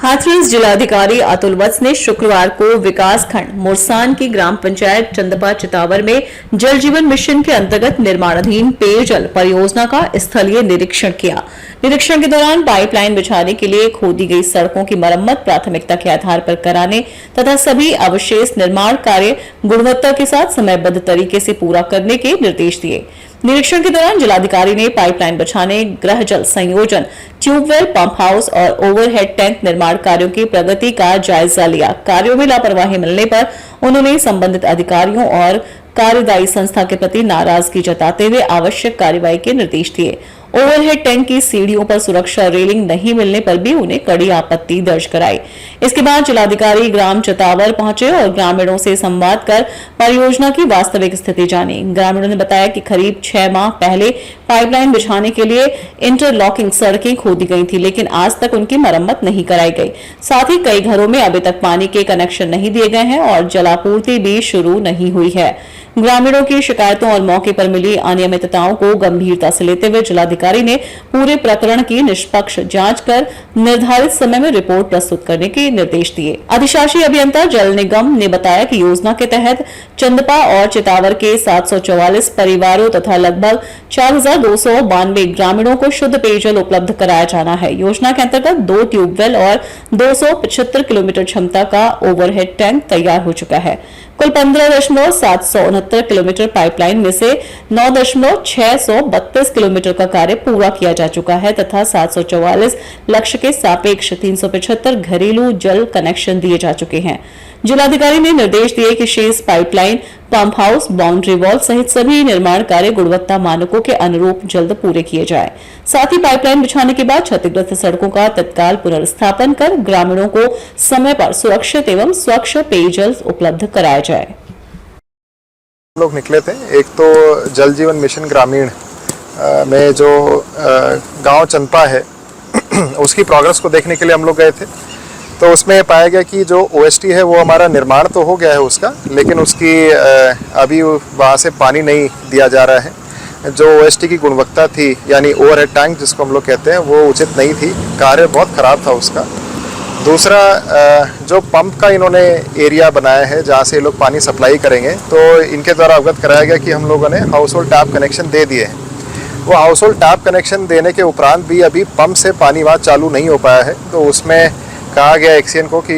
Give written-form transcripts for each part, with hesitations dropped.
हाथरस जिलाधिकारी अतुल वत्स ने शुक्रवार को विकासखंड मुरसान की ग्राम पंचायत चंदपा चितावर में जल जीवन मिशन के अंतर्गत निर्माणाधीन पेयजल परियोजना का स्थलीय निरीक्षण किया। निरीक्षण के दौरान पाइपलाइन बिछाने के लिए खोदी गई सड़कों की मरम्मत प्राथमिकता के आधार पर कराने तथा सभी अवशेष निर्माण कार्य गुणवत्ता के साथ समयबद्ध तरीके से पूरा करने के निर्देश दिए। निरीक्षण के दौरान जिलाधिकारी ने पाइपलाइन बिछाने, गृह जल संयोजन, ट्यूबवेल, पंप हाउस और ओवरहेड टैंक निर्माण कार्यों की प्रगति का जायजा लिया। कार्यों में लापरवाही मिलने पर उन्होंने संबंधित अधिकारियों और कार्यदायी संस्था के प्रति नाराजगी जताते हुए आवश्यक कार्रवाई के निर्देश दिए। ओवरहेड टैंक की सीढ़ियों पर सुरक्षा रेलिंग नहीं मिलने पर भी उन्हें कड़ी आपत्ति दर्ज कराई। इसके बाद जिलाधिकारी ग्राम चितावर पहुंचे और ग्रामीणों से संवाद कर परियोजना की वास्तविक स्थिति जानी। ग्रामीणों ने बताया कि करीब 6 माह पहले पाइपलाइन बिछाने के लिए इंटरलॉकिंग सड़कें खोदी गई थी, लेकिन आज तक उनकी मरम्मत नहीं कराई गई। साथ ही कई घरों में अभी तक पानी के कनेक्शन नहीं दिए गए हैं और जलापूर्ति भी शुरू नहीं हुई है। ग्रामीणों की शिकायतों और मौके पर मिली अनियमितताओं को गंभीरता से लेते हुए जिलाधिकारी ने पूरे प्रकरण की निष्पक्ष जांच कर निर्धारित समय में रिपोर्ट प्रस्तुत करने के निर्देश दिए। अधिशासी अभियंता जल निगम ने बताया कि योजना के तहत चंदपा और चितावर के 744 परिवारों तथा लगभग 4292 ग्रामीणों को शुद्ध पेयजल उपलब्ध कराया जाना है। योजना के अंतर्गत 2 ट्यूबवेल और 275 किलोमीटर क्षमता का ओवरहेड टैंक तैयार हो चुका है। कुल 15,769 किलोमीटर पाइपलाइन में से 9,632 किलोमीटर का कार्य पूरा किया जा चुका है तथा 744 लक्ष्य के सापेक्ष 375 घरेलू जल कनेक्शन दिए जा चुके हैं। जिलाधिकारी ने निर्देश दिए कि शेष pipeline, pump house, boundary wall सहित सभी निर्माण कार्य गुणवत्ता मानकों के अनुरूप जल्द पूरे किए जाए। साथ ही पाइपलाइन बिछाने के बाद क्षतिग्रस्त सड़कों का तत्काल पुनर्स्थापन कर ग्रामीणों को समय पर सुरक्षित एवं स्वच्छ पेयजल उपलब्ध कराया जाए। लोग निकले थे, एक तो जल जीवन मिशन ग्रामीण में जो गांव चंदपा है उसकी प्रोग्रेस को देखने के लिए हम लोग गए थे। तो उसमें पाया गया कि जो ओएसटी है वो हमारा निर्माण तो हो गया है उसका, लेकिन उसकी अभी वहाँ से पानी नहीं दिया जा रहा है। जो ओएसटी की गुणवत्ता थी यानी ओवरहेड टैंक जिसको हम लोग कहते हैं वो उचित नहीं थी, कार्य बहुत ख़राब था उसका। दूसरा, जो पंप का इन्होंने एरिया बनाया है जहाँ से ये लोग पानी सप्लाई करेंगे, तो इनके द्वारा अवगत कराया गया कि हम लोगों ने हाउस होल्ड टैप कनेक्शन दे दिए हैं। वो हाउस होल्ड टैप कनेक्शन देने के उपरांत भी अभी पंप से पानी वहाँ चालू नहीं हो पाया है। तो उसमें कहा गया एक्सीएन को कि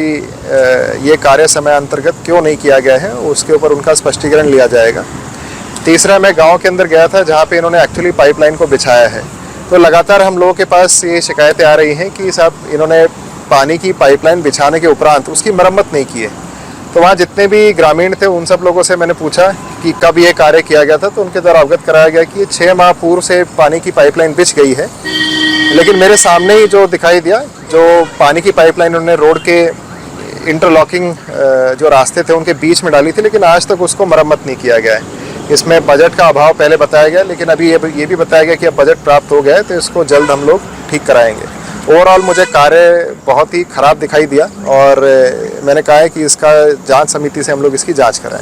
ये कार्य समय अंतर्गत क्यों नहीं किया गया है, उसके ऊपर उनका स्पष्टीकरण लिया जाएगा। तीसरा, मैं गांव के अंदर गया था जहां पे इन्होंने एक्चुअली पाइपलाइन को बिछाया है। तो लगातार हम लोगों के पास ये शिकायतें आ रही हैं कि साहब इन्होंने पानी की पाइपलाइन बिछाने के उपरांत उसकी मरम्मत नहीं की है। तो वहाँ जितने भी ग्रामीण थे उन सब लोगों से मैंने पूछा कि कब ये कार्य किया गया था, तो उनके द्वारा अवगत कराया गया कि 6 माह पूर्व से पानी की पाइपलाइन बिछ गई है। लेकिन मेरे सामने ही जो दिखाई दिया, जो पानी की पाइपलाइन उन्होंने रोड के इंटरलॉकिंग जो रास्ते थे उनके बीच में डाली थी, लेकिन आज तक उसको मरम्मत नहीं किया गया है। इसमें बजट का अभाव पहले बताया गया, लेकिन अभी ये भी बताया गया कि अब बजट प्राप्त हो गया है तो इसको जल्द हम लोग ठीक कराएंगे। ओवरऑल मुझे कार्य बहुत ही ख़राब दिखाई दिया और मैंने कहा है कि इसका जांच समिति से हम लोग इसकी जांच कराएंगे।